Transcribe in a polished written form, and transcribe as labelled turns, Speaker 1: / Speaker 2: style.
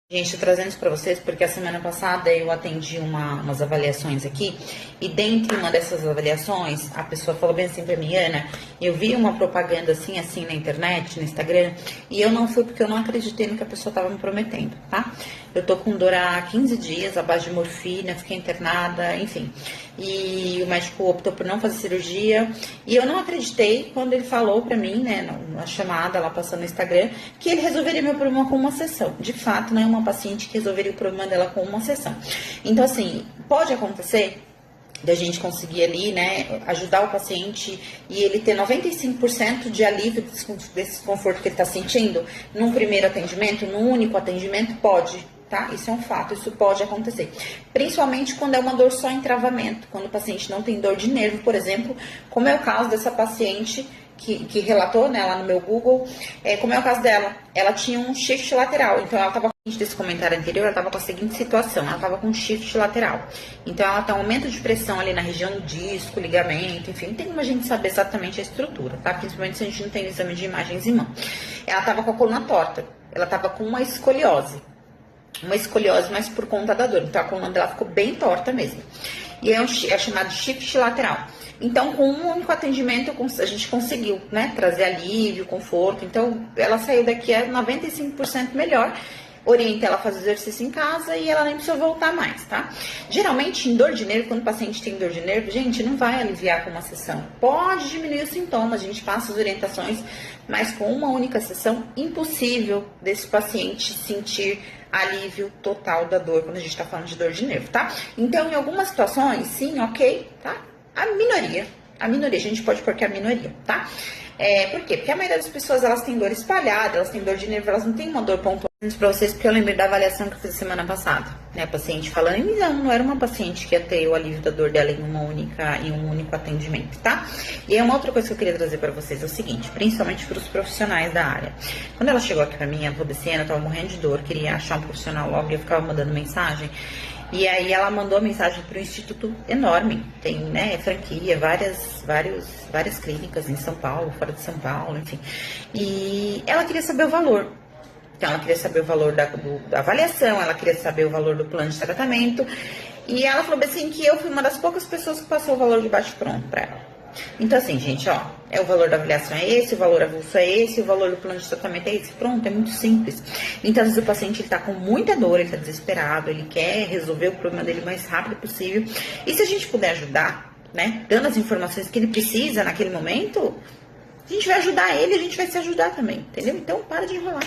Speaker 1: Gente, tô trazendo isso pra vocês porque a semana passada eu atendi umas avaliações aqui e dentre uma dessas avaliações, a pessoa falou bem assim pra mim: Ana, eu vi uma propaganda assim na internet, no Instagram, e eu não fui porque eu não acreditei no que a pessoa tava me prometendo, tá? Eu tô com dor há 15 dias, à base de morfina, fiquei internada, enfim. E o médico optou por não fazer cirurgia e eu não acreditei quando ele falou pra mim, né, na chamada lá passando no Instagram, que ele resolveria meu problema com uma sessão. De fato, não é uma paciente que resolveria o problema dela com uma sessão. Então, assim, pode acontecer da gente conseguir ali, né, ajudar o paciente e ele ter 95% de alívio desse desconforto que ele está sentindo num primeiro atendimento, num único atendimento, pode, tá? Isso é um fato, isso pode acontecer. Principalmente quando é uma dor só em travamento, quando o paciente não tem dor de nervo, por exemplo, como é o caso dessa paciente que relatou, né, lá no meu Google, como é o caso dela. Ela tinha um shift lateral, então ela estava, desse comentário anterior, ela estava com a seguinte situação: ela estava com shift lateral. Então ela tem um aumento de pressão ali na região do disco, ligamento, enfim, tem como a gente saber exatamente a estrutura, tá? Principalmente se a gente não tem exame de imagens em mão. Ela estava com a coluna torta, ela estava com uma escoliose, mas por conta da dor, então a coluna dela ficou bem torta mesmo. E é chamado shift lateral. Então, com um único atendimento, a gente conseguiu, né, trazer alívio, conforto. Então, ela saiu daqui a 95% melhor. Orienta ela a fazer exercício em casa e ela nem precisa voltar mais, tá? Geralmente, em dor de nervo, quando o paciente tem dor de nervo, gente, não vai aliviar com uma sessão. Pode diminuir os sintomas, a gente passa as orientações, mas com uma única sessão, impossível desse paciente sentir alívio total da dor, quando a gente tá falando de dor de nervo, tá? Então, em algumas situações, sim, ok, tá? A minoria, a gente pode pôr que é a minoria, tá? Por quê? Porque a maioria das pessoas, elas têm dor espalhada, elas têm dor de nervo, elas não têm uma dor pontual. Isso pra vocês, porque eu lembrei da avaliação que eu fiz semana passada, né? A paciente falando, e não era uma paciente que ia ter o alívio da dor dela em um único atendimento, tá? E aí uma outra coisa que eu queria trazer pra vocês é o seguinte, principalmente pros profissionais da área. Quando ela chegou aqui pra mim, ela falou assim: Ana, eu tava morrendo de dor, queria achar um profissional logo, e eu ficava mandando mensagem. E aí ela mandou a mensagem para um instituto enorme, tem, né, franquia, várias clínicas em São Paulo, fora de São Paulo, enfim. E ela queria saber o valor. Então, ela queria saber o valor da avaliação, ela queria saber o valor do plano de tratamento. E ela falou assim que eu fui uma das poucas pessoas que passou o valor de bate-pronto para ela. Então, assim, gente, ó, o valor da avaliação é esse, o valor avulso é esse, o valor do plano de tratamento é esse. Pronto, é muito simples. Então, às vezes o paciente, ele tá com muita dor, ele tá desesperado, ele quer resolver o problema dele o mais rápido possível. E se a gente puder ajudar, né, dando as informações que ele precisa naquele momento, a gente vai ajudar ele, a gente vai se ajudar também, entendeu? Então, para de enrolar.